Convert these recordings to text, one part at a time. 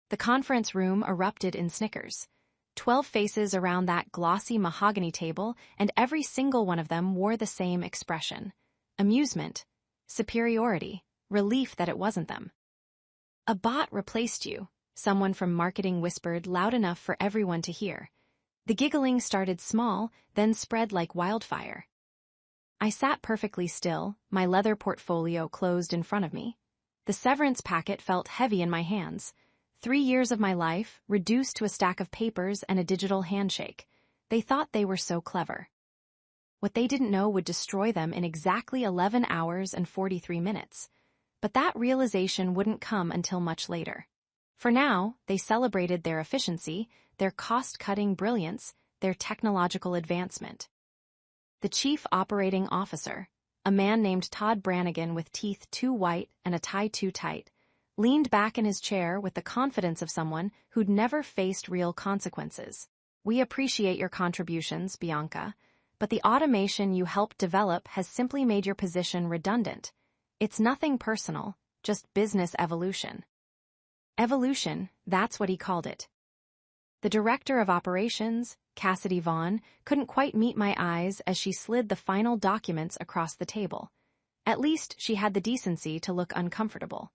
The conference room erupted in snickers. 12 faces around that glossy mahogany table, and every single one of them wore the same expression. Amusement, superiority, relief that it wasn't them. "A bot replaced you," someone from marketing whispered loud enough for everyone to hear. The giggling started small, then spread like wildfire. I sat perfectly still, my leather portfolio closed in front of me. The severance packet felt heavy in my hands. 3 years of my life, reduced to a stack of papers and a digital handshake. They thought they were so clever. What they didn't know would destroy them in exactly 11 hours and 43 minutes. But that realization wouldn't come until much later. For now, they celebrated their efficiency, their cost-cutting brilliance, their technological advancement. The chief operating officer, a man named Todd Brannigan with teeth too white and a tie too tight, leaned back in his chair with the confidence of someone who'd never faced real consequences. "We appreciate your contributions, Bianca, but the automation you helped develop has simply made your position redundant. It's nothing personal, just business evolution." Evolution, that's what he called it. The director of operations, Cassidy Vaughn, couldn't quite meet my eyes as she slid the final documents across the table. At least she had the decency to look uncomfortable.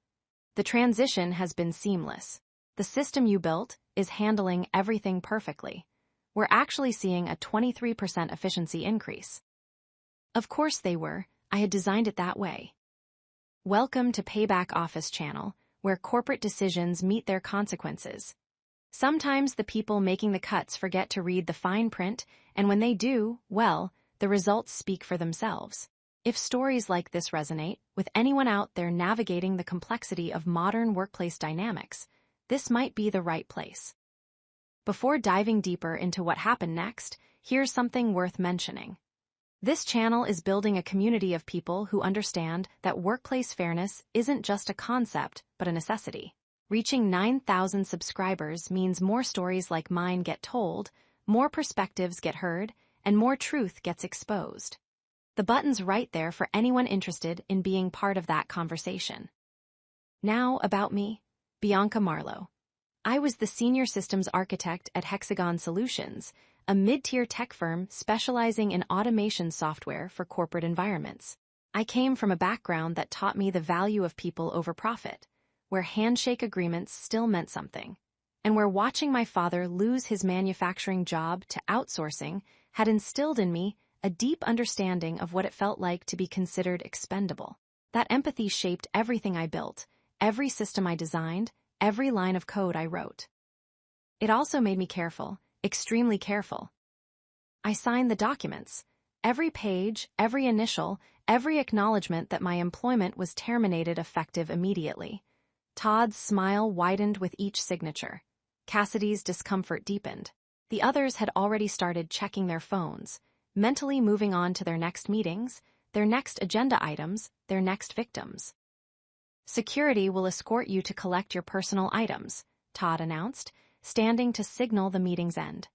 "The transition has been seamless. The system you built is handling everything perfectly. We're actually seeing a 23% efficiency increase." Of course they were. I had designed it that way. Welcome to Payback Office Channel, where corporate decisions meet their consequences. Sometimes the people making the cuts forget to read the fine print, and when they do, well, the results speak for themselves. If stories like this resonate with anyone out there navigating the complexity of modern workplace dynamics, this might be the right place. Before diving deeper into what happened next, here's something worth mentioning. This channel is building a community of people who understand that workplace fairness isn't just a concept, but a necessity. Reaching 9,000 subscribers means more stories like mine get told, more perspectives get heard, and more truth gets exposed. The button's right there for anyone interested in being part of that conversation. Now about me, Bianca Marlowe. I was the senior systems architect at Hexagon Solutions, a mid-tier tech firm specializing in automation software for corporate environments. I came from a background that taught me the value of people over profit, where handshake agreements still meant something, and where watching my father lose his manufacturing job to outsourcing had instilled in me a deep understanding of what it felt like to be considered expendable. That empathy shaped everything I built, every system I designed, every line of code I wrote. It also made me careful, extremely careful. I signed the documents, every page, every initial, every acknowledgement that my employment was terminated effective immediately. Todd's smile widened with each signature. Cassidy's discomfort deepened. The others had already started checking their phones, mentally moving on to their next meetings, their next agenda items, their next victims. "Security will escort you to collect your personal items," Todd announced, standing to signal the meeting's end.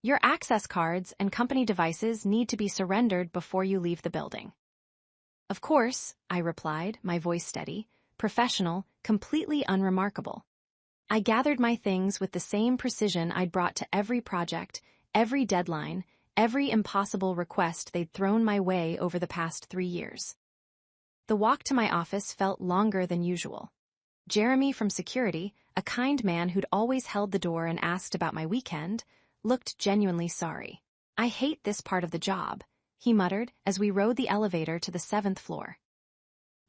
"Your access cards and company devices need to be surrendered before you leave the building." "Of course," I replied, my voice steady, professional, completely unremarkable. I gathered my things with the same precision I'd brought to every project, every deadline, every impossible request they'd thrown my way over the past 3 years. The walk to my office felt longer than usual. Jeremy from security, a kind man who'd always held the door and asked about my weekend, looked genuinely sorry. "I hate this part of the job," he muttered as we rode the elevator to the 7th floor.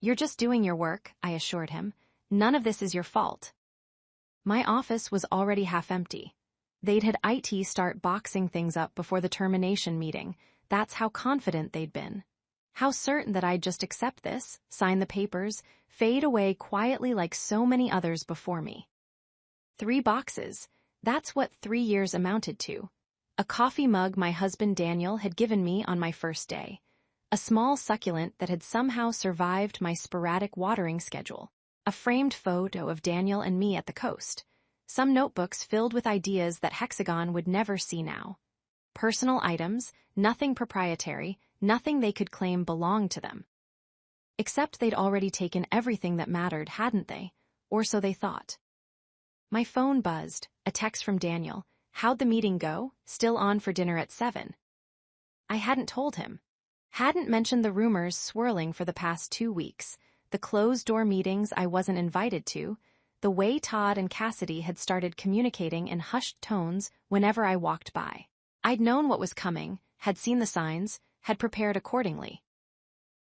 "You're just doing your work," I assured him. "None of this is your fault." My office was already half empty. They'd had IT start boxing things up before the termination meeting. That's how confident they'd been. How certain that I'd just accept this, sign the papers, fade away quietly like so many others before me. 3 boxes. That's what 3 years amounted to. A coffee mug my husband Daniel had given me on my first day. A small succulent that had somehow survived my sporadic watering schedule. A framed photo of Daniel and me at the coast. Some notebooks filled with ideas that Hexagon would never see now. Personal items, nothing proprietary, nothing they could claim belonged to them. Except they'd already taken everything that mattered, hadn't they? Or so they thought. My phone buzzed, a text from Daniel. How'd the meeting go? Still on for dinner at 7. I hadn't told him. Hadn't mentioned the rumors swirling for the past 2 weeks, the closed-door meetings I wasn't invited to, the way Todd and Cassidy had started communicating in hushed tones whenever I walked by. I'd known what was coming, had seen the signs, had prepared accordingly.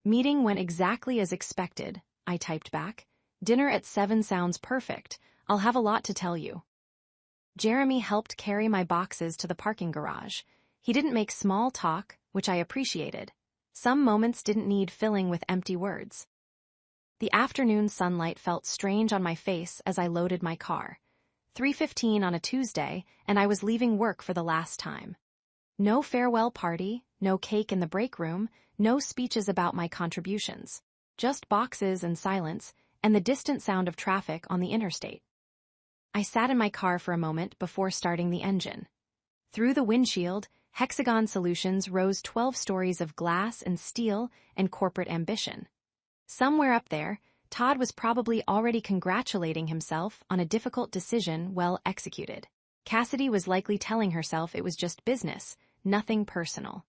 Meeting went exactly as expected, I typed back. Dinner at 7 sounds perfect. I'll have a lot to tell you. Jeremy helped carry my boxes to the parking garage. He didn't make small talk, which I appreciated. Some moments didn't need filling with empty words. The afternoon sunlight felt strange on my face as I loaded my car. 3:15 on a Tuesday, and I was leaving work for the last time. No farewell party, no cake in the break room, no speeches about my contributions. Just boxes and silence, and the distant sound of traffic on the interstate. I sat in my car for a moment before starting the engine. Through the windshield, Hexagon Solutions rose 12 stories of glass and steel and corporate ambition. Somewhere up there, Todd was probably already congratulating himself on a difficult decision well executed. Cassidy was likely telling herself it was just business, nothing personal.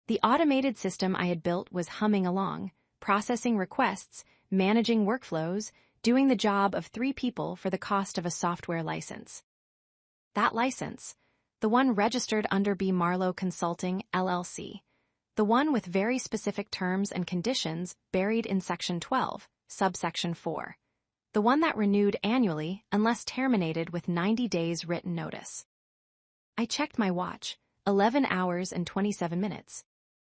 The automated system I had built was humming along, processing requests, managing workflows, doing the job of 3 people for the cost of a software license. That license, the one registered under B. Marlowe Consulting, LLC, the one with very specific terms and conditions buried in Section 12, Subsection 4, the one that renewed annually unless terminated with 90 days written notice. I checked my watch, 11 hours and 27 minutes.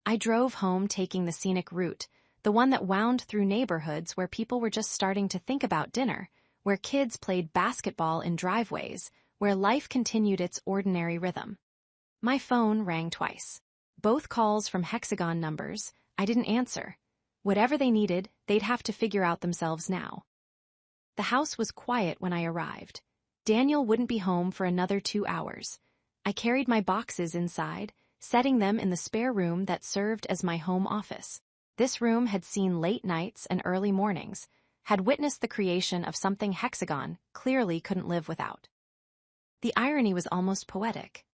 I drove home taking the scenic route, the one that wound through neighborhoods where people were just starting to think about dinner, where kids played basketball in driveways, where life continued its ordinary rhythm. My phone rang twice. Both calls from Hexagon numbers. I didn't answer. Whatever they needed, they'd have to figure out themselves now. The house was quiet when I arrived. Daniel wouldn't be home for another 2 hours. I carried my boxes inside, setting them in the spare room that served as my home office. This room had seen late nights and early mornings, had witnessed the creation of something Hexagon clearly couldn't live without. The irony was almost poetic.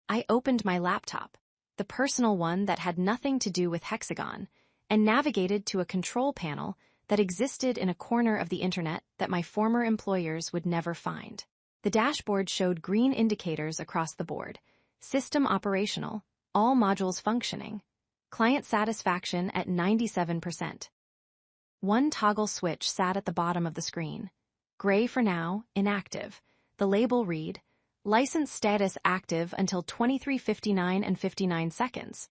I opened my laptop, the personal one that had nothing to do with Hexagon, and navigated to a control panel that existed in a corner of the internet that my former employers would never find. The dashboard showed green indicators across the board: system operational, all modules functioning, client satisfaction at 97%. One toggle switch sat at the bottom of the screen. Gray for now, inactive. The label read, license status active until 23:59 and 59 seconds.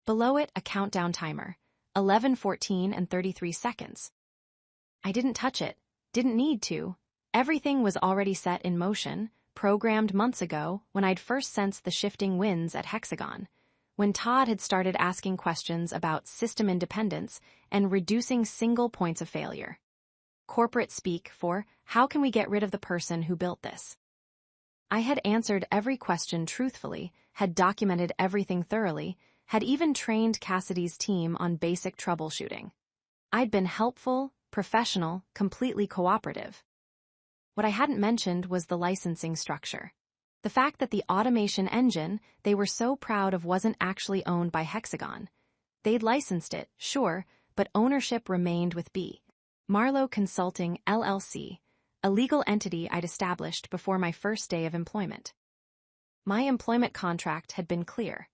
Below it, a countdown timer, 11:14 and 33 seconds. I didn't touch it, didn't need to. Everything was already set in motion, programmed months ago when I'd first sensed the shifting winds at Hexagon, when Todd had started asking questions about system independence and reducing single points of failure. Corporate speak for, how can we get rid of the person who built this? I had answered every question truthfully, had documented everything thoroughly, had even trained Cassidy's team on basic troubleshooting. I'd been helpful, professional, completely cooperative. What I hadn't mentioned was the licensing structure. The fact that the automation engine they were so proud of wasn't actually owned by Hexagon. They'd licensed it, sure, but ownership remained with B. Marlowe Consulting, LLC, a legal entity I'd established before my first day of employment. My employment contract had been clear.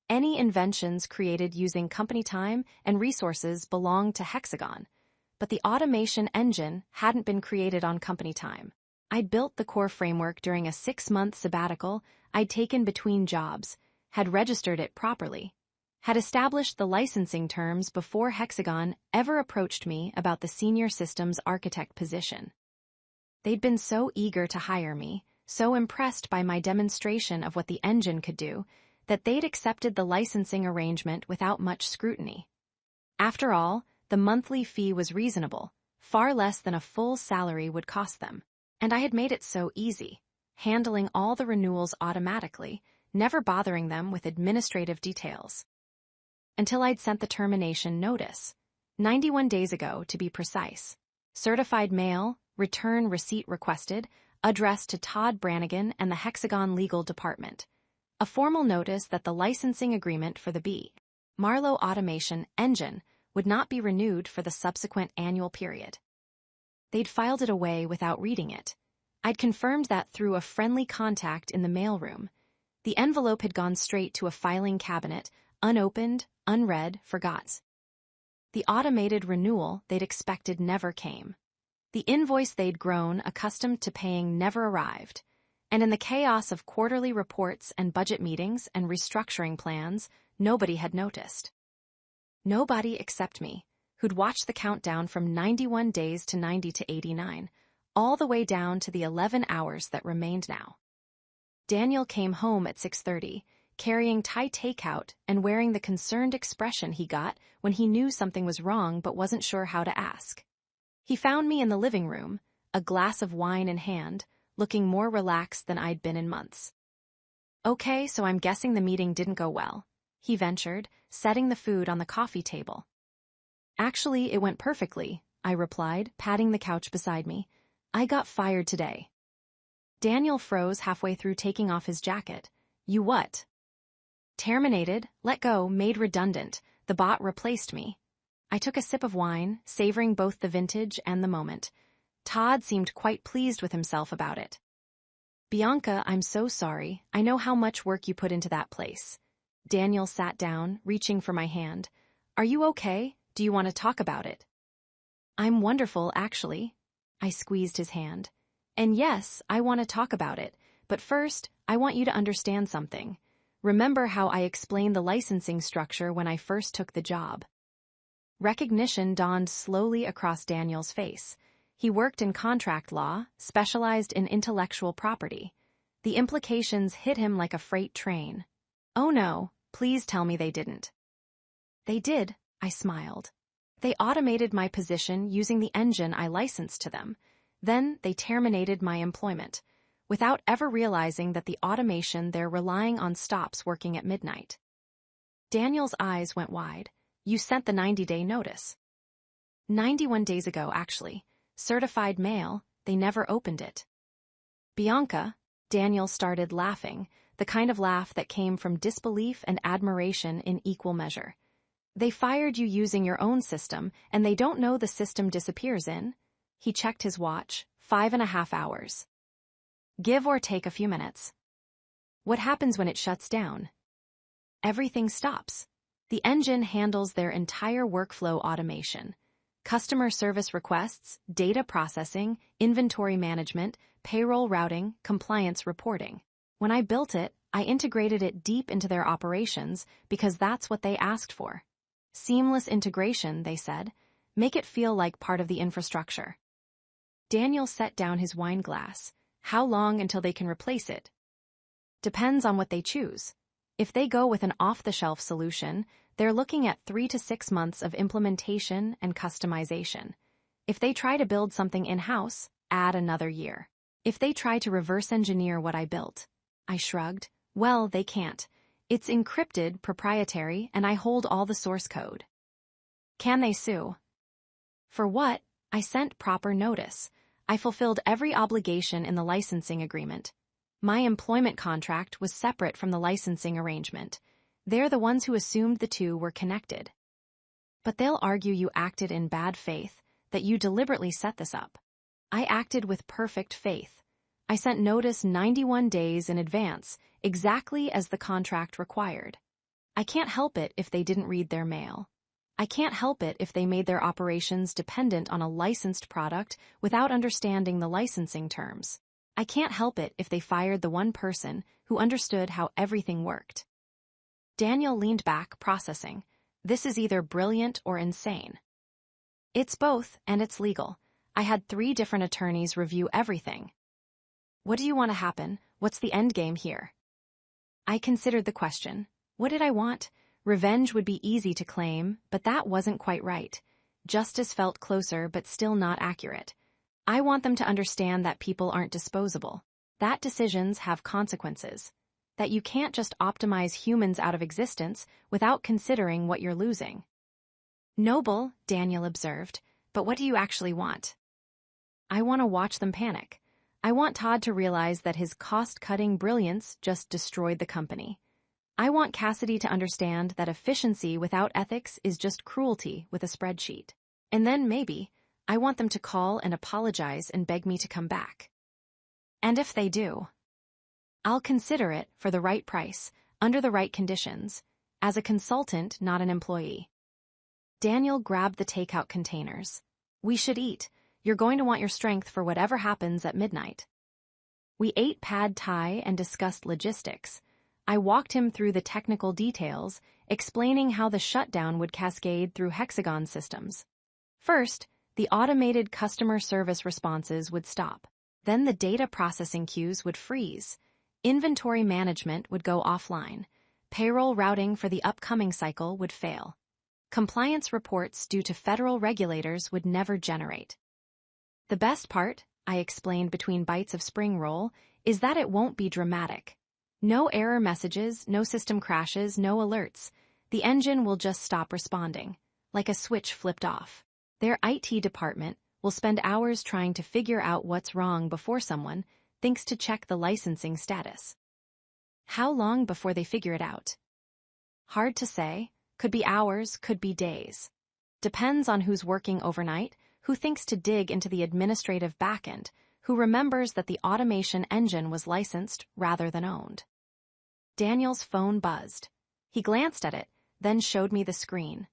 Any inventions created using company time and resources belonged to Hexagon, but the automation engine hadn't been created on company time. I'd built the core framework during a 6-month sabbatical I'd taken between jobs, had registered it properly, had established the licensing terms before Hexagon ever approached me about the senior systems architect position. They'd been so eager to hire me, so impressed by my demonstration of what the engine could do, that they'd accepted the licensing arrangement without much scrutiny. After all, the monthly fee was reasonable, far less than a full salary would cost them. And I had made it so easy, handling all the renewals automatically, never bothering them with administrative details. Until I'd sent the termination notice, 91 days ago to be precise. Certified mail, return receipt requested, addressed to Todd Brannigan and the Hexagon Legal Department. A formal notice that the licensing agreement for the B. Marlowe automation engine would not be renewed for the subsequent annual period. They'd filed it away without reading it. I'd confirmed that through a friendly contact in the mailroom. The envelope had gone straight to a filing cabinet, unopened, unread, forgot. The automated renewal they'd expected never came. The invoice they'd grown accustomed to paying never arrived. And in the chaos of quarterly reports and budget meetings and restructuring plans, nobody had noticed. Nobody except me, who'd watched the countdown from 91 days to 90 to 89, all the way down to the 11 hours that remained now. Daniel came home at 6:30, carrying Thai takeout and wearing the concerned expression he got when he knew something was wrong but wasn't sure how to ask. He found me in the living room, a glass of wine in hand, looking more relaxed than I'd been in months. "Okay, so I'm guessing the meeting didn't go well," he ventured, setting the food on the coffee table. "Actually, it went perfectly," I replied, patting the couch beside me. "I got fired today." Daniel froze halfway through taking off his jacket. "You what?" "Terminated, let go, made redundant. The bot replaced me." I took a sip of wine, savoring both the vintage and the moment. Todd seemed quite pleased with himself about it. "Bianca, I'm so sorry. I know how much work you put into that place." Daniel sat down, reaching for my hand. "Are you okay? Do you want to talk about it?" "I'm wonderful, actually." I squeezed his hand. "And yes, I want to talk about it. But first, I want you to understand something. Remember how I explained the licensing structure when I first took the job?" Recognition dawned slowly across Daniel's face. He worked in contract law, specialized in intellectual property. The implications hit him like a freight train. "Oh no, please tell me they didn't." "They did," I smiled. "They automated my position using the engine I licensed to them. Then they terminated my employment, without ever realizing that the automation they're relying on stops working at midnight." Daniel's eyes went wide. "You sent the 90-day notice." 91 days ago, actually. Certified mail, they never opened it." "Bianca," Daniel started laughing, the kind of laugh that came from disbelief and admiration in equal measure. "They fired you using your own system, and they don't know the system disappears in." He checked his watch, 5.5 hours. "Give or take a few minutes." "What happens when it shuts down?" "Everything stops. The engine handles their entire workflow automation. Customer service requests, data processing, inventory management, payroll routing, compliance reporting. When I built it, I integrated it deep into their operations because that's what they asked for. Seamless integration, they said. Make it feel like part of the infrastructure." Daniel set down his wine glass. "How long until they can replace it?" "Depends on what they choose. If they go with an off-the-shelf solution, they're looking at 3 to 6 months of implementation and customization. If they try to build something in-house, add another year. If they try to reverse engineer what I built," I shrugged, "well, they can't. It's encrypted, proprietary, and I hold all the source code." "Can they sue?" "For what? I sent proper notice. I fulfilled every obligation in the licensing agreement. My employment contract was separate from the licensing arrangement. They're the ones who assumed the two were connected." "But they'll argue you acted in bad faith, that you deliberately set this up." "I acted with perfect faith. I sent notice 91 days in advance, exactly as the contract required. I can't help it if they didn't read their mail. I can't help it if they made their operations dependent on a licensed product without understanding the licensing terms. I can't help it if they fired the one person who understood how everything worked." Daniel leaned back, processing. "This is either brilliant or insane." "It's both, and it's legal. I had 3 different attorneys review everything." "What do you want to happen? What's the end game here?" I considered the question. What did I want? Revenge would be easy to claim, but that wasn't quite right. Justice felt closer, but still not accurate. I want them to understand that people aren't disposable, that decisions have consequences, that you can't just optimize humans out of existence without considering what you're losing. "Noble," Daniel observed, "but what do you actually want?" "I want to watch them panic. I want Todd to realize that his cost-cutting brilliance just destroyed the company. I want Cassidy to understand that efficiency without ethics is just cruelty with a spreadsheet. And then maybe, I want them to call and apologize and beg me to come back. And if they do, I'll consider it for the right price, under the right conditions, as a consultant, not an employee. Daniel grabbed the takeout containers. We should eat. You're going to want your strength for whatever happens at midnight. We ate pad thai and discussed logistics. I walked him through the technical details, explaining how the shutdown would cascade through Hexagon systems. First, the automated customer service responses would stop. Then the data processing queues would freeze. Inventory management would go offline. Payroll routing for the upcoming cycle would fail. Compliance reports due to federal regulators would never generate. The best part, I explained between bites of spring roll, is that it won't be dramatic. No error messages, no system crashes, no alerts. The engine will just stop responding, like a switch flipped off. Their IT department will spend hours trying to figure out what's wrong before someone thinks to check the licensing status. How long before they figure it out? Hard to say. Could be hours, could be days. Depends on who's working overnight, who thinks to dig into the administrative backend, who remembers that the automation engine was licensed rather than owned. Daniel's phone buzzed. He glanced at it, then showed me the screen.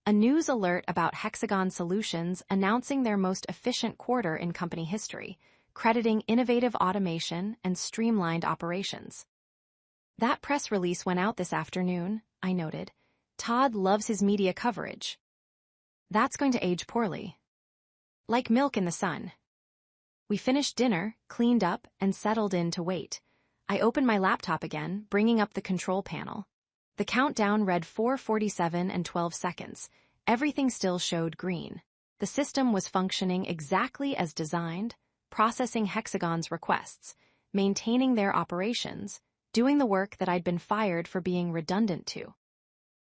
A news alert about Hexagon Solutions announcing their most efficient quarter in company history, crediting innovative automation and streamlined operations. That press release went out this afternoon, I noted. Todd loves his media coverage. That's going to age poorly. Like milk in the sun. We finished dinner, cleaned up, and settled in to wait. I opened my laptop again, bringing up the control panel. The countdown read 4:47 and 12 seconds. Everything still showed green. The system was functioning exactly as designed, processing Hexagon's requests, maintaining their operations, doing the work that I'd been fired for being redundant to.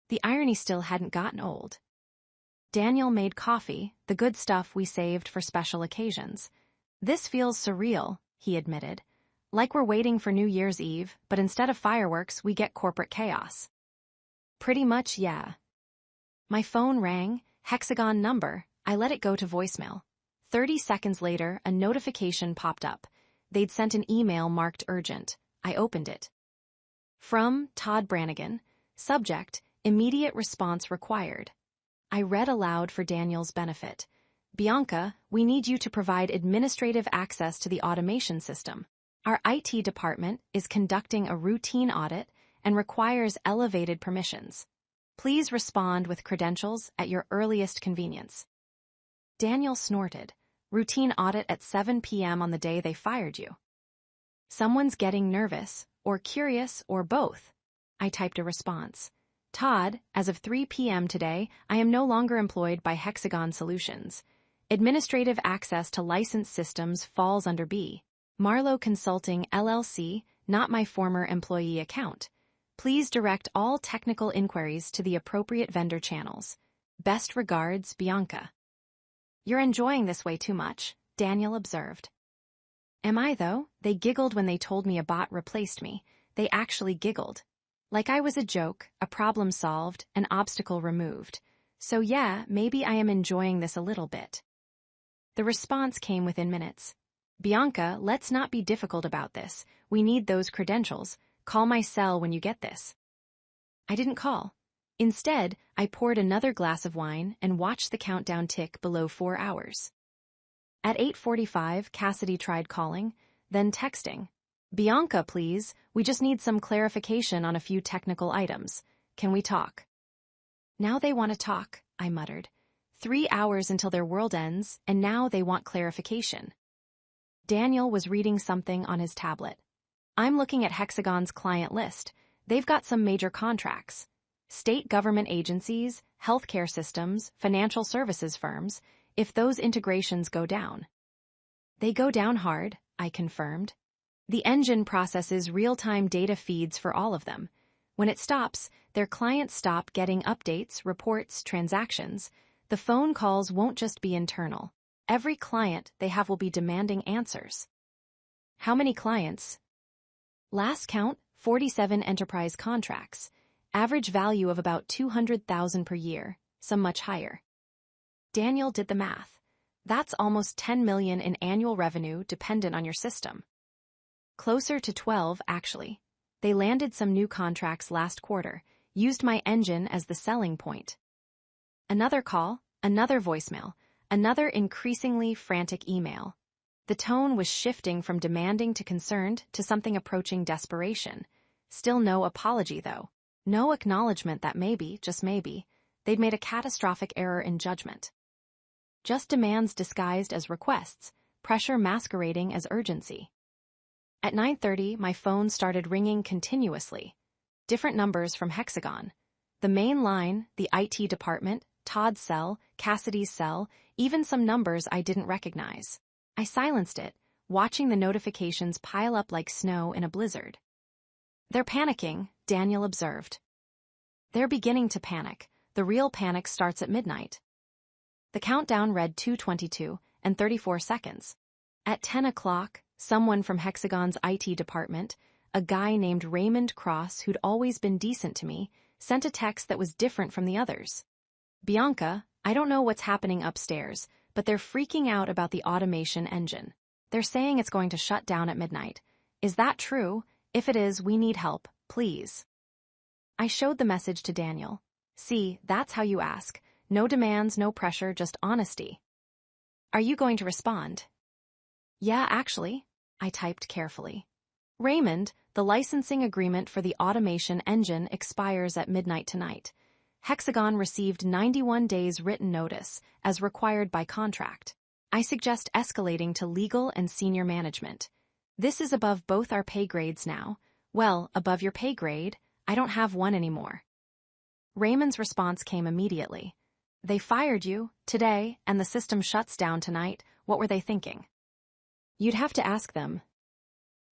The irony still hadn't gotten old. Daniel made coffee, the good stuff we saved for special occasions. This feels surreal, he admitted. Like we're waiting for New Year's Eve, but instead of fireworks, we get corporate chaos. Pretty much, yeah. My phone rang, Hexagon number. I let it go to voicemail. 30 seconds later, a notification popped up. They'd sent an email marked urgent. I opened it. From Todd Brannigan. Subject, immediate response required. I read aloud for Daniel's benefit. Bianca, we need you to provide administrative access to the automation system. Our IT department is conducting a routine audit and requires elevated permissions. Please respond with credentials at your earliest convenience. Daniel snorted. Routine audit at 7 p.m. on the day they fired you. Someone's getting nervous, or curious, or both. I typed a response. Todd, as of 3 p.m. today, I am no longer employed by Hexagon Solutions. Administrative access to licensed systems falls under B. Marlowe Consulting LLC, not my former employee account. Please direct all technical inquiries to the appropriate vendor channels. Best regards, Bianca. You're enjoying this way too much, Daniel observed. Am I, though? They giggled when they told me a bot replaced me. They actually giggled. Like I was a joke, a problem solved, an obstacle removed. So yeah, maybe I am enjoying this a little bit. The response came within minutes. Bianca, let's not be difficult about this. We need those credentials. Call my cell when you get this. I didn't call. Instead, I poured another glass of wine and watched the countdown tick below 4 hours. At 8:45, Cassidy tried calling, then texting. Bianca, please, we just need some clarification on a few technical items. Can we talk? Now they want to talk, I muttered. 3 hours until their world ends, and now they want clarification. Daniel was reading something on his tablet. I'm looking at Hexagon's client list. They've got some major contracts. State government agencies, healthcare systems, financial services firms, if those integrations go down. They go down hard, I confirmed. The engine processes real-time data feeds for all of them. When it stops, their clients stop getting updates, reports, transactions. The phone calls won't just be internal. Every client they have will be demanding answers. How many clients? Last count, 47 enterprise contracts. Average value of about 200,000 per year, some much higher. Daniel did the math. That's almost 10 million in annual revenue dependent on your system. Closer to 12, actually. They landed some new contracts last quarter, used my engine as the selling point. Another call, another voicemail, another increasingly frantic email. The tone was shifting from demanding to concerned to something approaching desperation. Still no apology, though. No acknowledgement that maybe, just maybe, they'd made a catastrophic error in judgment. Just demands disguised as requests, pressure masquerading as urgency. At 9:30, my phone started ringing continuously. Different numbers from Hexagon. The main line, the IT department, Todd's cell, Cassidy's cell, even some numbers I didn't recognize. I silenced it, watching the notifications pile up like snow in a blizzard. They're panicking, Daniel observed. They're beginning to panic. The real panic starts at midnight. The countdown read 2:22 and 34 seconds. At 10 o'clock, someone from Hexagon's IT department, a guy named Raymond Cross who'd always been decent to me, sent a text that was different from the others. Bianca, I don't know what's happening upstairs, but they're freaking out about the automation engine. They're saying it's going to shut down at midnight. Is that true? If it is, we need help, please. I showed the message to Daniel. See, that's how you ask. No demands, no pressure, just honesty. Are you going to respond? Yeah, actually, I typed carefully. Raymond, the licensing agreement for the automation engine expires at midnight tonight. Hexagon received 91 days written notice, as required by contract. I suggest escalating to legal and senior management. This is above both our pay grades now. Well, above your pay grade, I don't have one anymore. Raymond's response came immediately. They fired you, today, and the system shuts down tonight. What were they thinking? You'd have to ask them.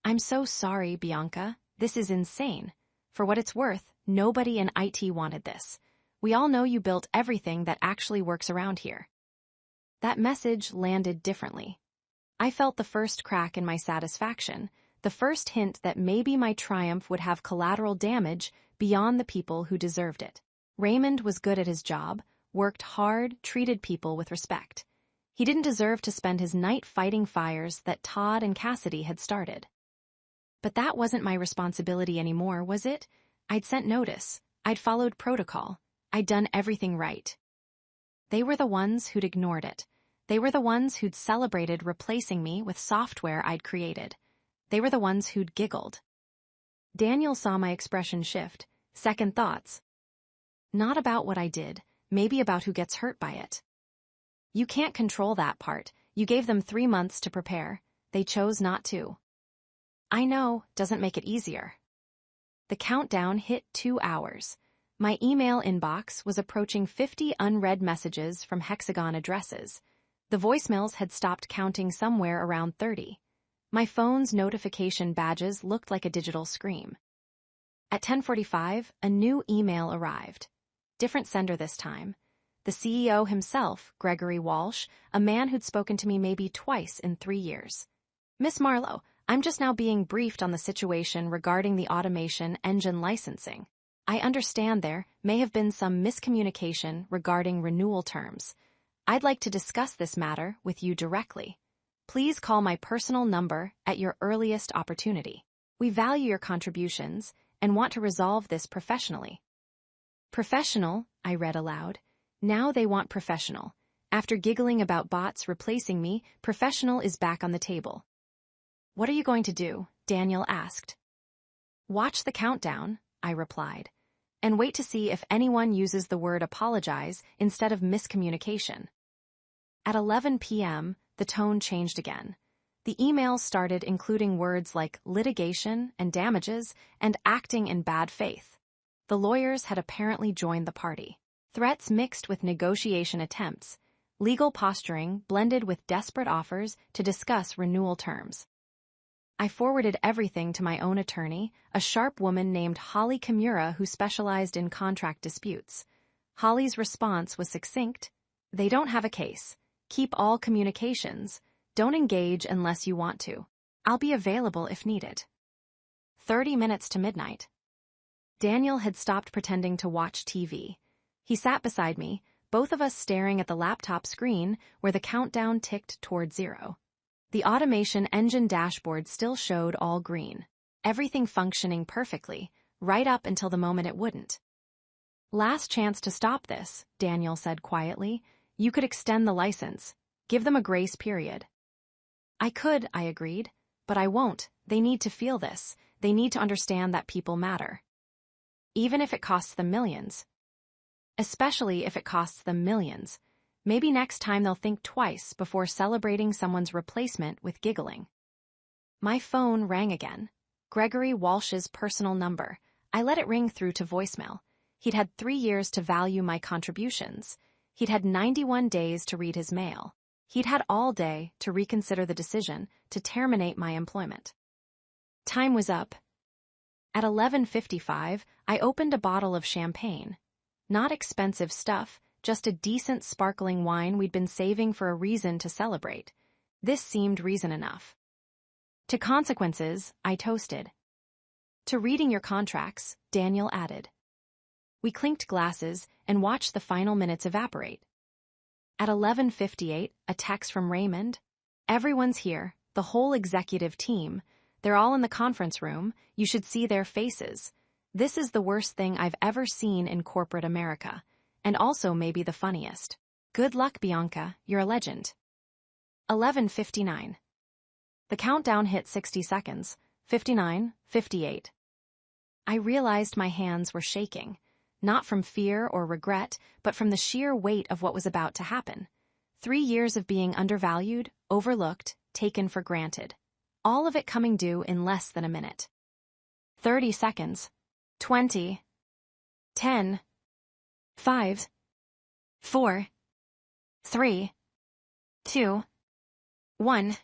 I'm so sorry, Bianca. This is insane. For what it's worth, nobody in IT wanted this. We all know you built everything that actually works around here. That message landed differently. I felt the first crack in my satisfaction, the first hint that maybe my triumph would have collateral damage beyond the people who deserved it. Raymond was good at his job, worked hard, treated people with respect. He didn't deserve to spend his night fighting fires that Todd and Cassidy had started. But that wasn't my responsibility anymore, was it? I'd sent notice. I'd followed protocol. I'd done everything right. They were the ones who'd ignored it. They were the ones who'd celebrated replacing me with software I'd created. They were the ones who'd giggled. Daniel saw my expression shift. Second thoughts. Not about what I did, maybe about who gets hurt by it. You can't control that part. You gave them 3 months to prepare. They chose not to. I know, doesn't make it easier. The countdown hit 2 hours. My email inbox was approaching 50 unread messages from Hexagon addresses. The voicemails had stopped counting somewhere around 30. My phone's notification badges looked like a digital scream. At 10:45, a new email arrived. Different sender this time. The CEO himself, Gregory Walsh, a man who'd spoken to me maybe twice in 3 years. Miss Marlowe, I'm just now being briefed on the situation regarding the automation engine licensing. I understand there may have been some miscommunication regarding renewal terms. I'd like to discuss this matter with you directly. Please call my personal number at your earliest opportunity. We value your contributions and want to resolve this professionally. Professional, I read aloud. Now they want professional. After giggling about bots replacing me, professional is back on the table. What are you going to do? Daniel asked. Watch the countdown, I replied, and wait to see if anyone uses the word apologize instead of miscommunication. At 11 p.m., the tone changed again. The email started including words like litigation and damages and acting in bad faith. The lawyers had apparently joined the party. Threats mixed with negotiation attempts, legal posturing blended with desperate offers to discuss renewal terms. I forwarded everything to my own attorney, a sharp woman named Holly Kimura who specialized in contract disputes. Holly's response was succinct. They don't have a case. Keep all communications. Don't engage unless you want to. I'll be available if needed. 30 minutes to midnight. Daniel had stopped pretending to watch TV. He sat beside me, both of us staring at the laptop screen where the countdown ticked toward 0. The automation engine dashboard still showed all green, everything functioning perfectly, right up until the moment it wouldn't. Last chance to stop this, Daniel said quietly. You could extend the license. Give them a grace period. I could, I agreed, but I won't. They need to feel this. They need to understand that people matter. Even if it costs them millions. Especially if it costs them millions. Maybe next time they'll think twice before celebrating someone's replacement with giggling. My phone rang again. Gregory Walsh's personal number. I let it ring through to voicemail. He'd had 3 years to value my contributions. He'd had 91 days to read his mail. He'd had all day to reconsider the decision to terminate my employment. Time was up. At 11:55, I opened a bottle of champagne. Not expensive stuff, just a decent sparkling wine we'd been saving for a reason to celebrate. This seemed reason enough. To consequences, I toasted. To reading your contracts, Daniel added. We clinked glasses and watched the final minutes evaporate. At 11:58, a text from Raymond. Everyone's here, the whole executive team. They're all in the conference room. You should see their faces. This is the worst thing I've ever seen in corporate America, and also maybe the funniest. Good luck, Bianca, you're a legend. 11:59. The countdown hit 60 seconds, 59, 58. I realized my hands were shaking, not from fear or regret, but from the sheer weight of what was about to happen. 3 years of being undervalued, overlooked, taken for granted. All of it coming due in less than a minute. 30 seconds. 20. 10. 5. 4. 3. 2. 1.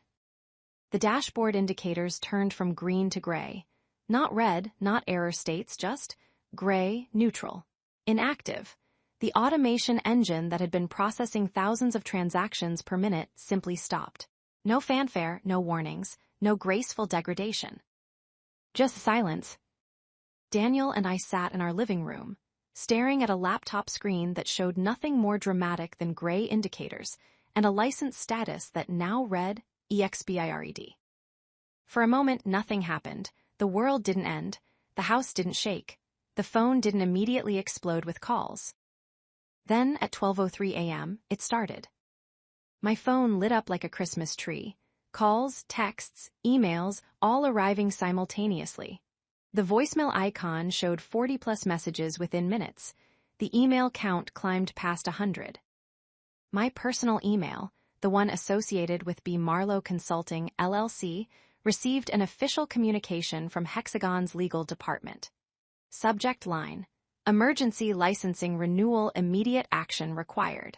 The dashboard indicators turned from green to gray. Not red, not error states, just gray, neutral, inactive. The automation engine that had been processing thousands of transactions per minute simply stopped. No fanfare, no warnings, no graceful degradation. Just silence. Daniel and I sat in our living room, staring at a laptop screen that showed nothing more dramatic than gray indicators and a license status that now read EXPIRED. For a moment, nothing happened. The world didn't end. The house didn't shake. The phone didn't immediately explode with calls. Then, at 12:03 a.m., it started. My phone lit up like a Christmas tree. Calls, texts, emails, all arriving simultaneously. The voicemail icon showed 40-plus messages within minutes. The email count climbed past 100. My personal email, the one associated with B. Marlowe Consulting, LLC, received an official communication from Hexagon's legal department. Subject line: Emergency licensing renewal, immediate action required.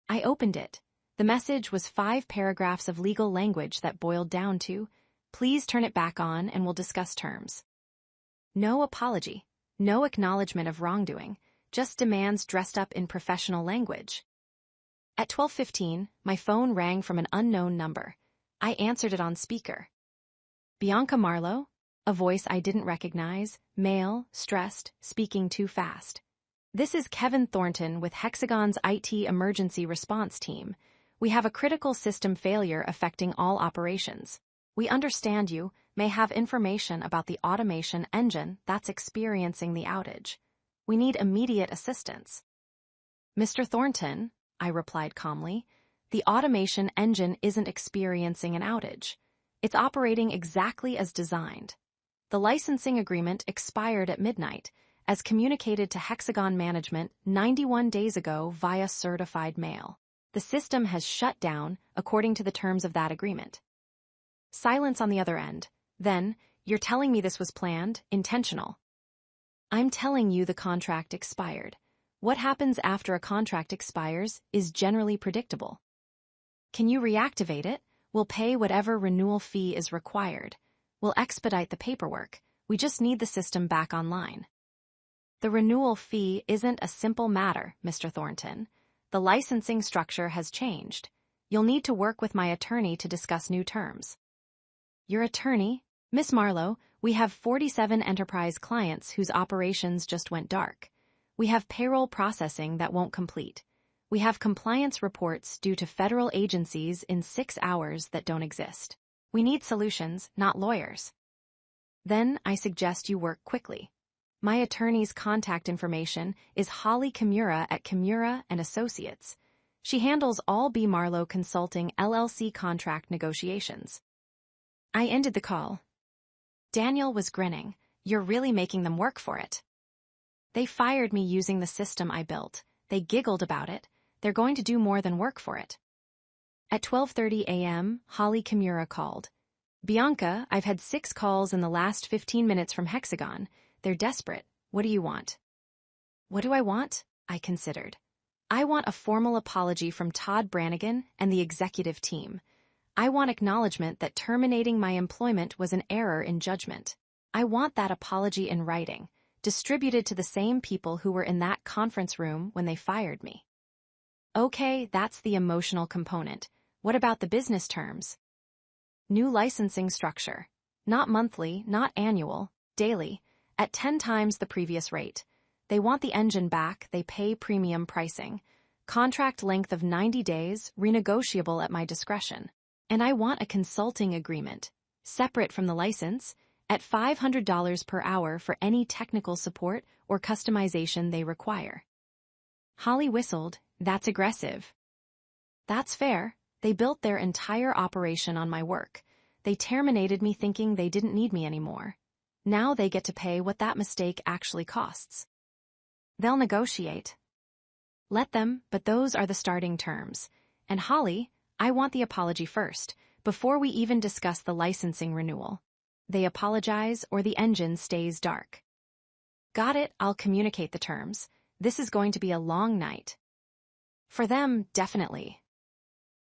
I opened it. The message was 5 paragraphs of legal language that boiled down to, please turn it back on and we'll discuss terms. No apology, no acknowledgement of wrongdoing, just demands dressed up in professional language. At 12:15, my phone rang from an unknown number. I answered it on speaker. Bianca Marlowe? A voice I didn't recognize, male, stressed, speaking too fast. This is Kevin Thornton with Hexagon's IT Emergency Response Team. We have a critical system failure affecting all operations. We understand you may have information about the automation engine that's experiencing the outage. We need immediate assistance. Mr. Thornton, I replied calmly, the automation engine isn't experiencing an outage. It's operating exactly as designed. The licensing agreement expired at midnight, as communicated to Hexagon management 91 days ago via certified mail. The system has shut down according to the terms of that agreement. Silence on the other end. Then, you're telling me this was planned, intentional. I'm telling you the contract expired. What happens after a contract expires is generally predictable. Can you reactivate it? We'll pay whatever renewal fee is required. We'll expedite the paperwork. We just need the system back online. The renewal fee isn't a simple matter, Mr. Thornton. The licensing structure has changed. You'll need to work with my attorney to discuss new terms. Your attorney? Miss Marlowe, we have 47 enterprise clients whose operations just went dark. We have payroll processing that won't complete. We have compliance reports due to federal agencies in 6 hours that don't exist. We need solutions, not lawyers. Then I suggest you work quickly. My attorney's contact information is Holly Kimura at Kimura and Associates. She handles all B. Marlowe Consulting LLC contract negotiations. I ended the call. Daniel was grinning. You're really making them work for it. They fired me using the system I built. They giggled about it. They're going to do more than work for it. At 12:30 a.m., Holly Kimura called. Bianca, I've had 6 calls in the last 15 minutes from Hexagon. They're desperate. What do you want? What do I want? I considered. I want a formal apology from Todd Brannigan and the executive team. I want acknowledgement that terminating my employment was an error in judgment. I want that apology in writing, distributed to the same people who were in that conference room when they fired me. Okay, that's the emotional component. What about the business terms? New licensing structure. Not monthly, not annual, daily, at 10 times the previous rate. They want the engine back, they pay premium pricing. Contract length of 90 days, renegotiable at my discretion. And I want a consulting agreement, separate from the license, at $500 per hour for any technical support or customization they require. Holly whistled. That's aggressive. That's fair. They built their entire operation on my work. They terminated me thinking they didn't need me anymore. Now they get to pay what that mistake actually costs. They'll negotiate. Let them, but those are the starting terms. And Holly, I want the apology first, before we even discuss the licensing renewal. They apologize or the engine stays dark. Got it, I'll communicate the terms. This is going to be a long night. For them, definitely.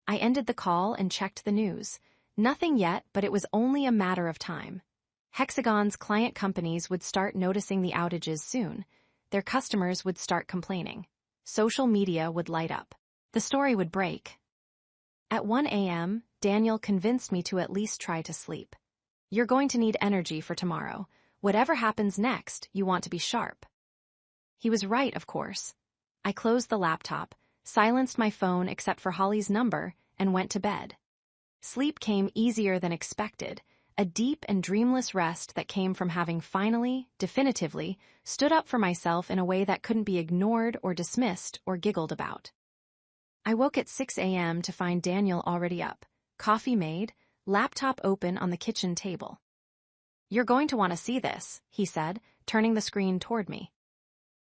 I ended the call and checked the news. Nothing yet, but it was only a matter of time. Hexagon's client companies would start noticing the outages soon. Their customers would start complaining. Social media would light up. The story would break. At 1 a.m., Daniel convinced me to at least try to sleep. You're going to need energy for tomorrow. Whatever happens next, you want to be sharp. He was right, of course. I closed the laptop, silenced my phone except for Holly's number, and went to bed. Sleep came easier than expected, a deep and dreamless rest that came from having finally, definitively, stood up for myself in a way that couldn't be ignored or dismissed or giggled about. I woke at 6 a.m. to find Daniel already up, coffee made, laptop open on the kitchen table. You're going to want to see this, he said, turning the screen toward me.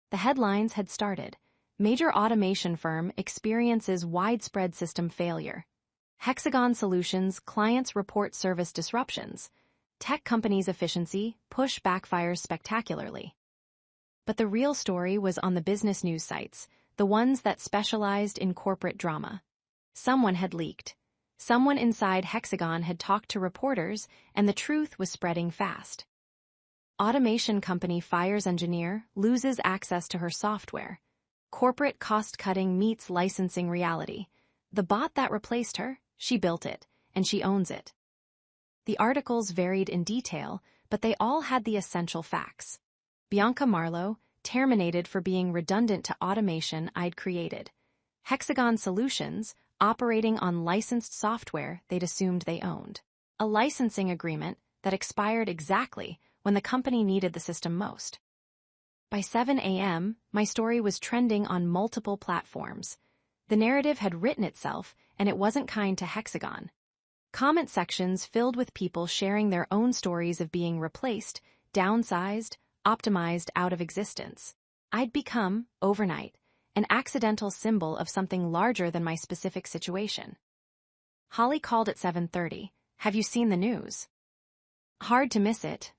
The headlines had started. Major automation firm experiences widespread system failure. Hexagon Solutions clients report service disruptions. Tech companies' efficiency push backfires spectacularly. But the real story was on the business news sites, the ones that specialized in corporate drama. Someone had leaked. Someone inside Hexagon had talked to reporters, and the truth was spreading fast. Automation company fires engineer, loses access to her software. Corporate cost-cutting meets licensing reality. The bot that replaced her, she built it, and she owns it. The articles varied in detail, but they all had the essential facts. Bianca Marlowe, terminated for being redundant to automation I'd created. Hexagon Solutions, operating on licensed software they'd assumed they owned. A licensing agreement that expired exactly when the company needed the system most. By 7 a.m., my story was trending on multiple platforms. The narrative had written itself, and it wasn't kind to Hexagon. Comment sections filled with people sharing their own stories of being replaced, downsized, optimized out of existence. I'd become, overnight, an accidental symbol of something larger than my specific situation. Holly called at 7:30. Have you seen the news? Hard to miss it.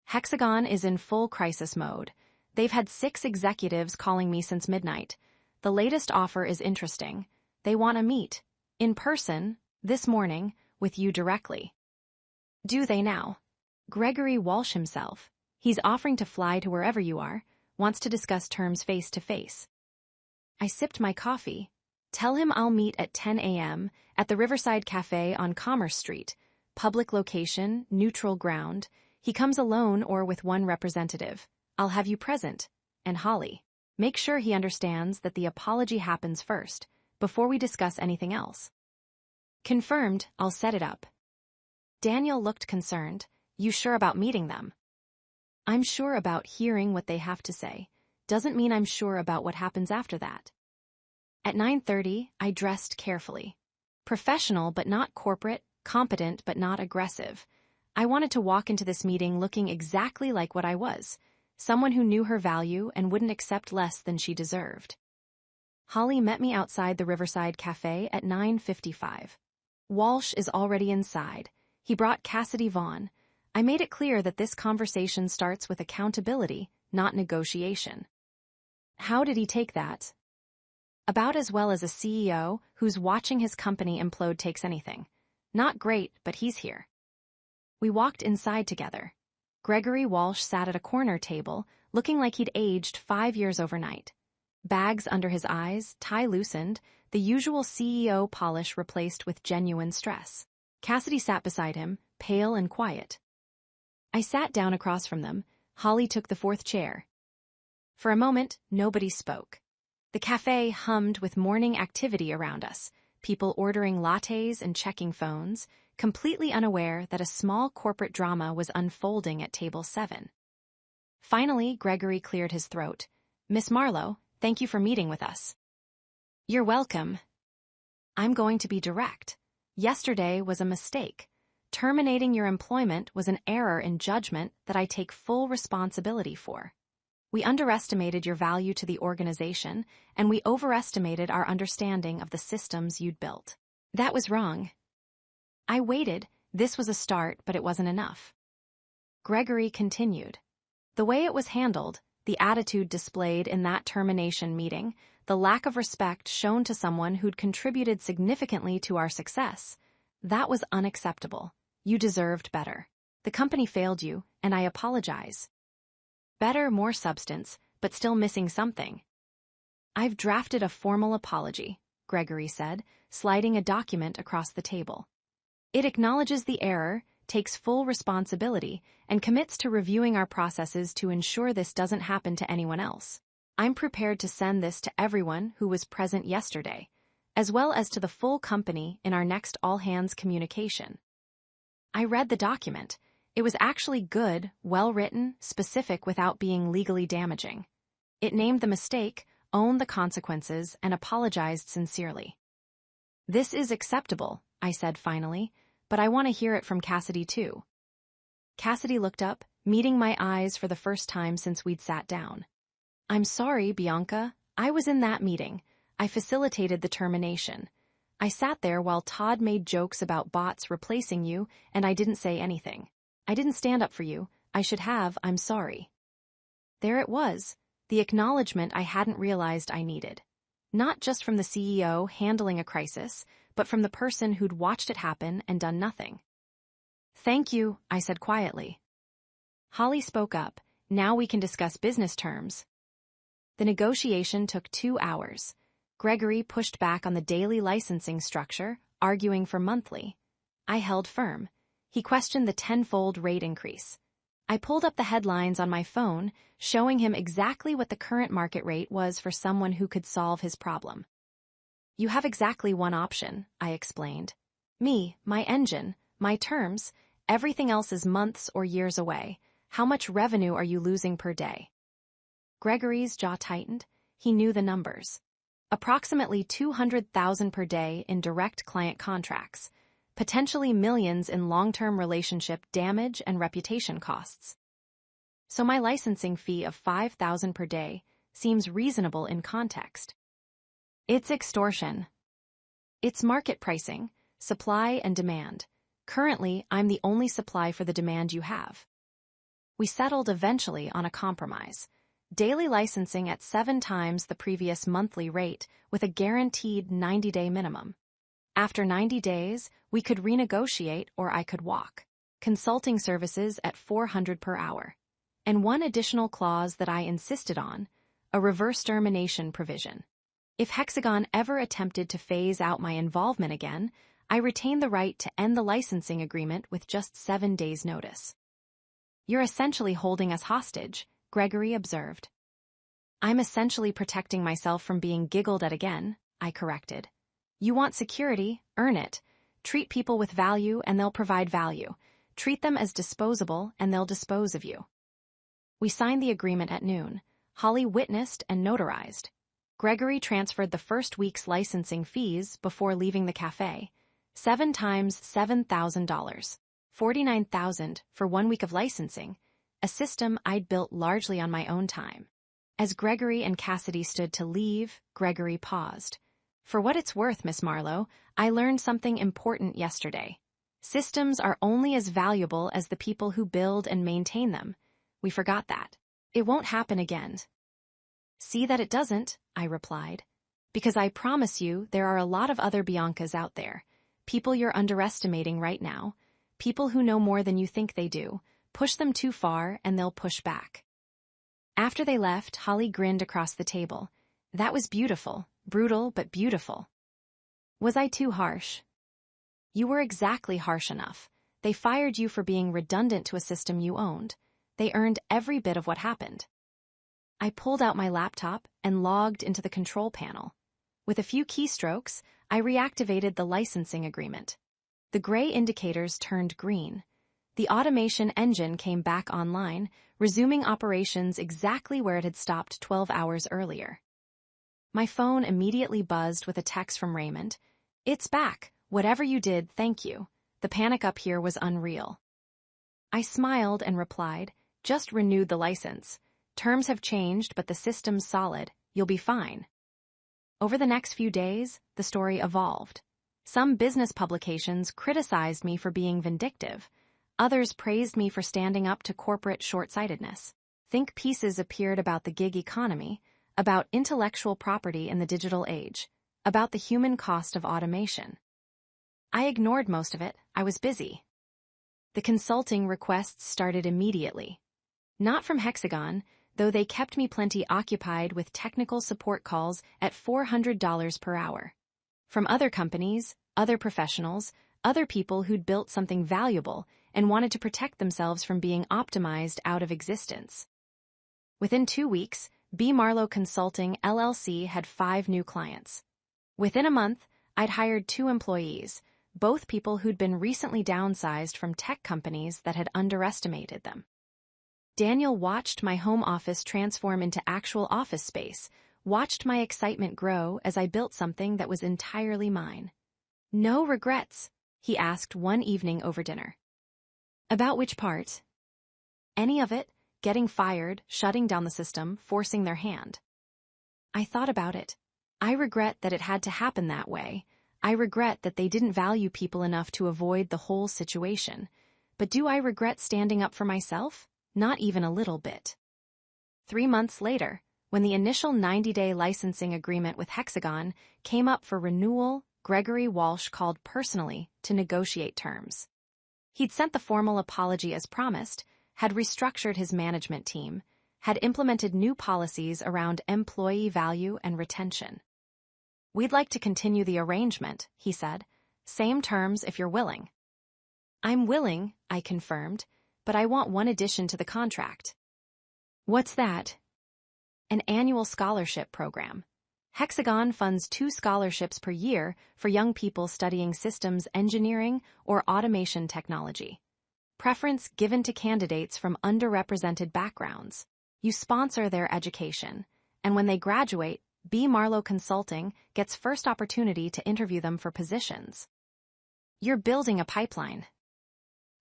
Hexagon is in full crisis mode. They've had 6 executives calling me since midnight. The latest offer is interesting. They want to meet, in person, this morning, with you directly. Do they now? Gregory Walsh himself. He's offering to fly to wherever you are, wants to discuss terms face to face. I sipped my coffee. Tell him I'll meet at 10 a.m. at the Riverside Cafe on Commerce Street. public location, neutral ground. He comes alone or with one representative. I'll have you present. And Holly, make sure he understands that the apology happens first, before we discuss anything else. Confirmed, I'll set it up. Daniel looked concerned. You sure about meeting them? I'm sure about hearing what they have to say. Doesn't mean I'm sure about what happens after that. At 9:30, I dressed carefully. Professional but not corporate, competent but not aggressive. I wanted to walk into this meeting looking exactly like what I was, someone who knew her value and wouldn't accept less than she deserved. Holly met me outside the Riverside Cafe at 9:55. Walsh is already inside. He brought Cassidy Vaughn. I made it clear that this conversation starts with accountability, not negotiation. How did he take that? About as well as a CEO who's watching his company implode takes anything. Not great, but he's here. We walked inside together. Gregory Walsh sat at a corner table, looking like he'd aged 5 years overnight. Bags under his eyes, tie loosened, the usual CEO polish replaced with genuine stress. Cassidy sat beside him, pale and quiet. I sat down across from them. Holly took the fourth chair. For a moment, nobody spoke. The cafe hummed with morning activity around us, people ordering lattes and checking phones, completely unaware that a small corporate drama was unfolding at table 7. Finally, Gregory cleared his throat. Miss Marlowe, thank you for meeting with us. You're welcome. I'm going to be direct. Yesterday was a mistake. Terminating your employment was an error in judgment that I take full responsibility for. We underestimated your value to the organization, and we overestimated our understanding of the systems you'd built. That was wrong. I waited. This was a start, but it wasn't enough. Gregory continued. The way it was handled, the attitude displayed in that termination meeting, the lack of respect shown to someone who'd contributed significantly to our success, that was unacceptable. You deserved better. The company failed you, and I apologize. Better, more substance, but still missing something. I've drafted a formal apology, Gregory said, sliding a document across the table. It acknowledges the error, takes full responsibility, and commits to reviewing our processes to ensure this doesn't happen to anyone else. I'm prepared to send this to everyone who was present yesterday, as well as to the full company in our next all-hands communication. I read the document. It was actually good, well-written, specific without being legally damaging. It named the mistake, owned the consequences, and apologized sincerely. This is acceptable, I said finally, but I want to hear it from Cassidy too. Cassidy looked up, meeting my eyes for the first time since we'd sat down. I'm sorry, Bianca. I was in that meeting. I facilitated the termination. I sat there while Todd made jokes about bots replacing you, and I didn't say anything. I didn't stand up for you. I should have. I'm sorry. There it was, the acknowledgement I hadn't realized I needed. Not just from the CEO handling a crisis, but from the person who'd watched it happen and done nothing. Thank you, I said quietly. Holly spoke up. Now we can discuss business terms. The negotiation took 2 hours. Gregory pushed back on the daily licensing structure, arguing for monthly. I held firm. He questioned the 10-fold rate increase. I pulled up the headlines on my phone, showing him exactly what the current market rate was for someone who could solve his problem. You have exactly one option, I explained. Me, my engine, my terms, everything else is months or years away. How much revenue are you losing per day? Gregory's jaw tightened. He knew the numbers. Approximately $200,000 per day in direct client contracts, potentially millions in long-term relationship damage and reputation costs. So my licensing fee of $5,000 per day seems reasonable in context. It's extortion. It's market pricing, supply and demand. Currently, I'm the only supply for the demand you have. We settled eventually on a compromise. Daily licensing at 7 times the previous monthly rate with a guaranteed 90-day minimum. After 90 days, we could renegotiate or I could walk. Consulting services at $400 per hour. And one additional clause that I insisted on, a reverse termination provision. If Hexagon ever attempted to phase out my involvement again, I retain the right to end the licensing agreement with just 7 days' notice. You're essentially holding us hostage, Gregory observed. I'm essentially protecting myself from being giggled at again, I corrected. You want security, earn it. Treat people with value and they'll provide value. Treat them as disposable and they'll dispose of you. We signed the agreement at noon. Holly witnessed and notarized. Gregory transferred the first week's licensing fees before leaving the cafe. 7 times $7,000. $49,000 for 1 week of licensing, a system I'd built largely on my own time. As Gregory and Cassidy stood to leave, Gregory paused. For what it's worth, Miss Marlowe, I learned something important yesterday. Systems are only as valuable as the people who build and maintain them. We forgot that. It won't happen again. See that it doesn't, I replied. Because I promise you there are a lot of other Biancas out there. People you're underestimating right now. People who know more than you think they do. Push them too far and they'll push back. After they left, Holly grinned across the table. That was beautiful, brutal but beautiful. Was I too harsh? You were exactly harsh enough. They fired you for being redundant to a system you owned. They earned every bit of what happened. I pulled out my laptop and logged into the control panel. With a few keystrokes, I reactivated the licensing agreement. The gray indicators turned green. The automation engine came back online, resuming operations exactly where it had stopped 12 hours earlier. My phone immediately buzzed with a text from Raymond. It's back. Whatever you did, thank you. The panic up here was unreal. I smiled and replied, just renewed the license. Terms have changed, but the system's solid. You'll be fine. Over the next few days, the story evolved. Some business publications criticized me for being vindictive. Others praised me for standing up to corporate short-sightedness. Think pieces appeared about the gig economy, about intellectual property in the digital age, about the human cost of automation. I ignored most of it. I was busy. The consulting requests started immediately. Not from Hexagon, though they kept me plenty occupied with technical support calls at $400 per hour. From other companies, other professionals, other people who'd built something valuable and wanted to protect themselves from being optimized out of existence. Within 2 weeks, B. Marlowe Consulting LLC had 5 new clients. Within a month, I'd hired 2 employees, both people who'd been recently downsized from tech companies that had underestimated them. Daniel watched my home office transform into actual office space, watched my excitement grow as I built something that was entirely mine. No regrets, he asked one evening over dinner. About which part? Any of it, getting fired, shutting down the system, forcing their hand. I thought about it. I regret that it had to happen that way. I regret that they didn't value people enough to avoid the whole situation. But do I regret standing up for myself? Not even a little bit. 3 months later, when the initial 90-day licensing agreement with Hexagon came up for renewal, Gregory Walsh called personally to negotiate terms. He'd sent the formal apology as promised, had restructured his management team, had implemented new policies around employee value and retention. We'd like to continue the arrangement, he said. Same terms if you're willing. I'm willing, I confirmed, but I want one addition to the contract. What's that? An annual scholarship program. Hexagon funds 2 scholarships per year for young people studying systems engineering or automation technology. Preference given to candidates from underrepresented backgrounds. You sponsor their education, and when they graduate, B. Marlowe Consulting gets first opportunity to interview them for positions. You're building a pipeline.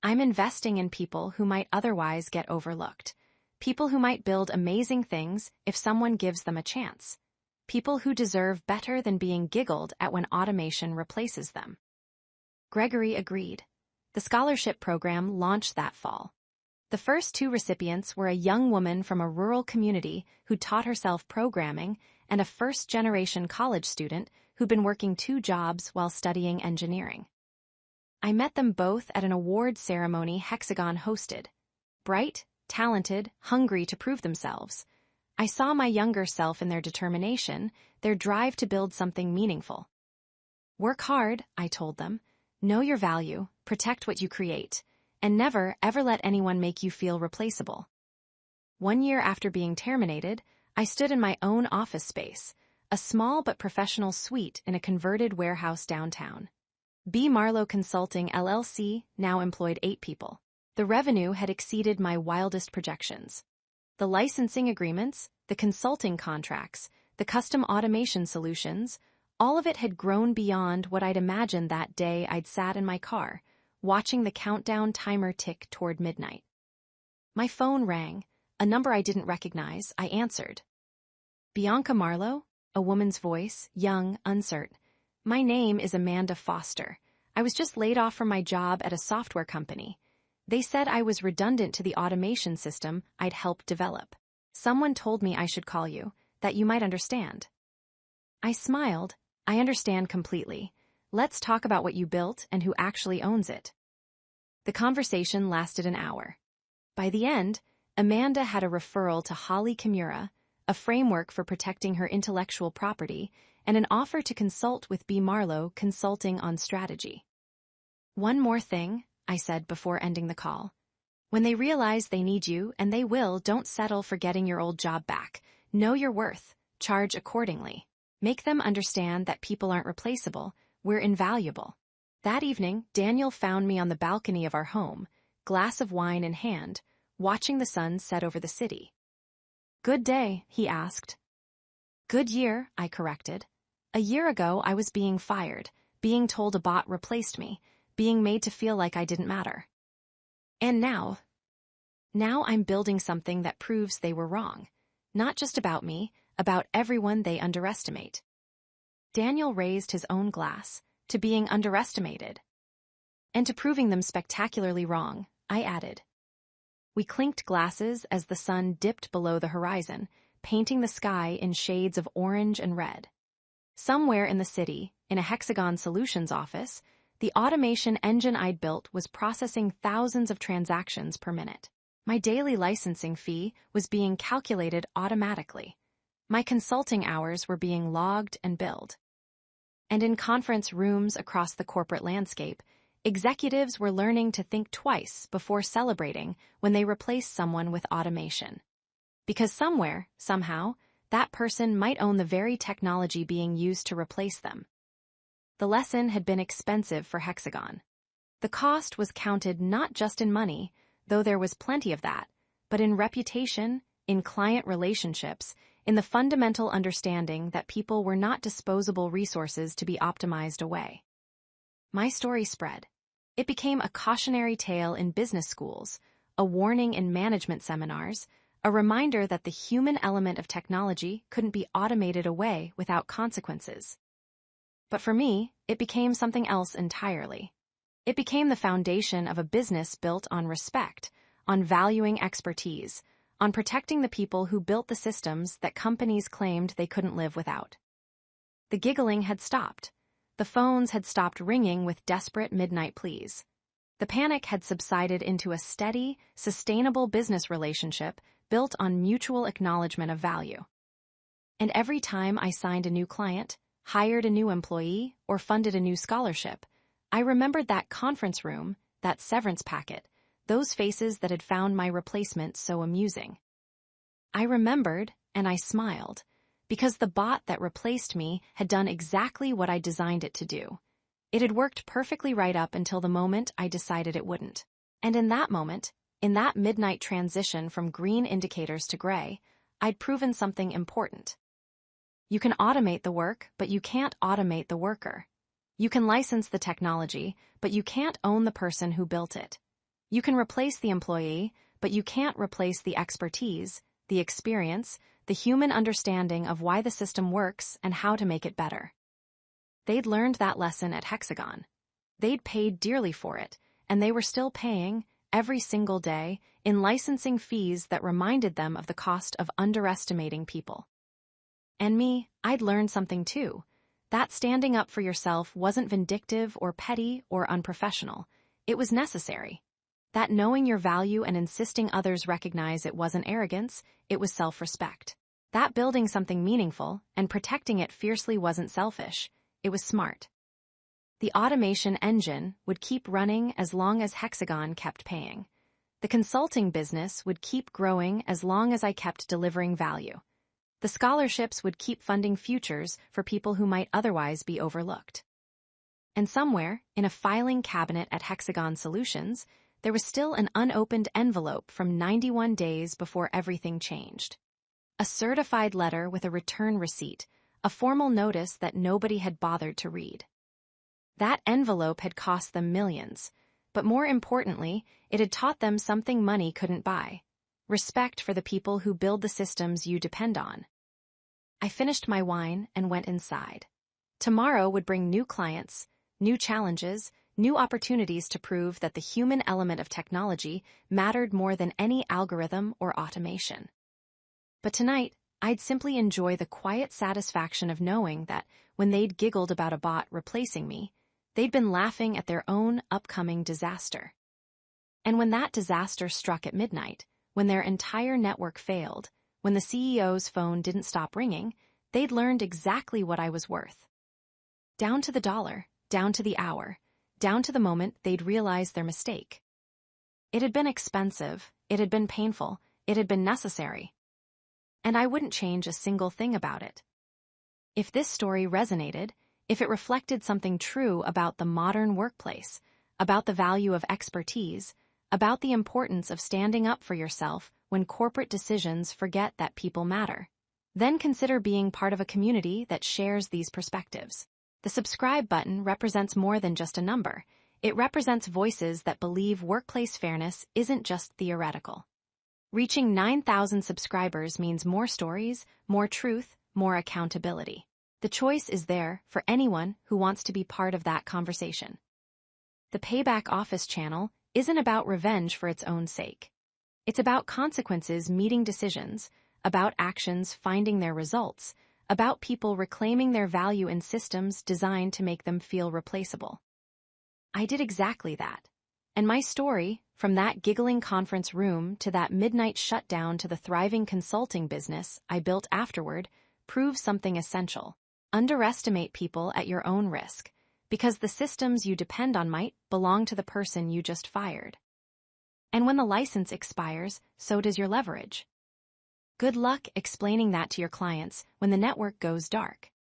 I'm investing in people who might otherwise get overlooked. People who might build amazing things if someone gives them a chance. People who deserve better than being giggled at when automation replaces them. Gregory agreed. The scholarship program launched that fall. The first 2 recipients were a young woman from a rural community who taught herself programming and a first-generation college student who'd been working 2 jobs while studying engineering. I met them both at an award ceremony Hexagon hosted. Bright, talented, hungry to prove themselves. I saw my younger self in their determination, their drive to build something meaningful. Work hard, I told them. Know your value, protect what you create, and never, ever let anyone make you feel replaceable. 1 year after being terminated, I stood in my own office space, a small but professional suite in a converted warehouse downtown. B. Marlowe Consulting LLC now employed 8 people. The revenue had exceeded my wildest projections. The licensing agreements, the consulting contracts, the custom automation solutions, all of it had grown beyond what I'd imagined that day I'd sat in my car, watching the countdown timer tick toward midnight. My phone rang, a number I didn't recognize. I answered. Bianca Marlowe? A woman's voice, young, uncertain. My name is Amanda Foster. I was just laid off from my job at a software company. They said I was redundant to the automation system I'd helped develop. Someone told me I should call you, that you might understand. I smiled. I understand completely. Let's talk about what you built and who actually owns it. The conversation lasted an hour. By the end, Amanda had a referral to Holly Kimura, a framework for protecting her intellectual property, and an offer to consult with B. Marlowe Consulting on strategy. One more thing, I said before ending the call. When they realize they need you, and they will, don't settle for getting your old job back. Know your worth. Charge accordingly. Make them understand that people aren't replaceable, we're invaluable. That evening, Daniel found me on the balcony of our home, glass of wine in hand, watching the sun set over the city. Good day, he asked. Good year, I corrected. A year ago, I was being fired, being told a bot replaced me, being made to feel like I didn't matter. And now I'm building something that proves they were wrong. Not just about me, about everyone they underestimate. Daniel raised his own glass, to being underestimated. And to proving them spectacularly wrong, I added. We clinked glasses as the sun dipped below the horizon, painting the sky in shades of orange and red. Somewhere in the city, in a Hexagon Solutions office, the automation engine I'd built was processing thousands of transactions per minute. My daily licensing fee was being calculated automatically. My consulting hours were being logged and billed. And in conference rooms across the corporate landscape, executives were learning to think twice before celebrating when they replaced someone with automation. Because somewhere, somehow, that person might own the very technology being used to replace them. The lesson had been expensive for Hexagon. The cost was counted not just in money, though there was plenty of that, but in reputation, in client relationships, in the fundamental understanding that people were not disposable resources to be optimized away. My story spread. It became a cautionary tale in business schools, a warning in management seminars, a reminder that the human element of technology couldn't be automated away without consequences. But for me, it became something else entirely. It became the foundation of a business built on respect, on valuing expertise, on protecting the people who built the systems that companies claimed they couldn't live without. The giggling had stopped. The phones had stopped ringing with desperate midnight pleas. The panic had subsided into a steady, sustainable business relationship built on mutual acknowledgement of value. And every time I signed a new client, hired a new employee, or funded a new scholarship, I remembered that conference room, that severance packet, those faces that had found my replacement so amusing. I remembered, and I smiled, because the bot that replaced me had done exactly what I designed it to do. It had worked perfectly right up until the moment I decided it wouldn't. And in that moment, in that midnight transition from green indicators to gray, I'd proven something important. You can automate the work, but you can't automate the worker. You can license the technology, but you can't own the person who built it. You can replace the employee, but you can't replace the expertise, the experience, the human understanding of why the system works and how to make it better. They'd learned that lesson at Hexagon. They'd paid dearly for it, and they were still paying, every single day, in licensing fees that reminded them of the cost of underestimating people. And me, I'd learned something too. That standing up for yourself wasn't vindictive or petty or unprofessional. It was necessary. That knowing your value and insisting others recognize it wasn't arrogance, it was self-respect. That building something meaningful and protecting it fiercely wasn't selfish. It was smart. The automation engine would keep running as long as Hexagon kept paying. The consulting business would keep growing as long as I kept delivering value. The scholarships would keep funding futures for people who might otherwise be overlooked. And somewhere, in a filing cabinet at Hexagon Solutions, there was still an unopened envelope from 91 days before everything changed. A certified letter with a return receipt, a formal notice that nobody had bothered to read. That envelope had cost them millions, but more importantly, it had taught them something money couldn't buy: respect for the people who build the systems you depend on. I finished my wine and went inside. Tomorrow would bring new clients, new challenges, new opportunities to prove that the human element of technology mattered more than any algorithm or automation. But tonight, I'd simply enjoy the quiet satisfaction of knowing that when they'd giggled about a bot replacing me, they'd been laughing at their own upcoming disaster. And when that disaster struck at midnight, when their entire network failed, when the CEO's phone didn't stop ringing, they'd learned exactly what I was worth. Down to the dollar, down to the hour, down to the moment they'd realized their mistake. It had been expensive, it had been painful, it had been necessary. And I wouldn't change a single thing about it. If this story resonated, if it reflected something true about the modern workplace, about the value of expertise, about the importance of standing up for yourself when corporate decisions forget that people matter, then consider being part of a community that shares these perspectives. The subscribe button represents more than just a number. It represents voices that believe workplace fairness isn't just theoretical. Reaching 9,000 subscribers means more stories, more truth, more accountability. The choice is there for anyone who wants to be part of that conversation. The Payback Office channel isn't about revenge for its own sake. It's about consequences meeting decisions, about actions finding their results, about people reclaiming their value in systems designed to make them feel replaceable. I did exactly that. And my story, from that giggling conference room to that midnight shutdown to the thriving consulting business I built afterward, proves something essential. Underestimate people at your own risk, because the systems you depend on might belong to the person you just fired. And when the license expires, so does your leverage. Good luck explaining that to your clients when the network goes dark.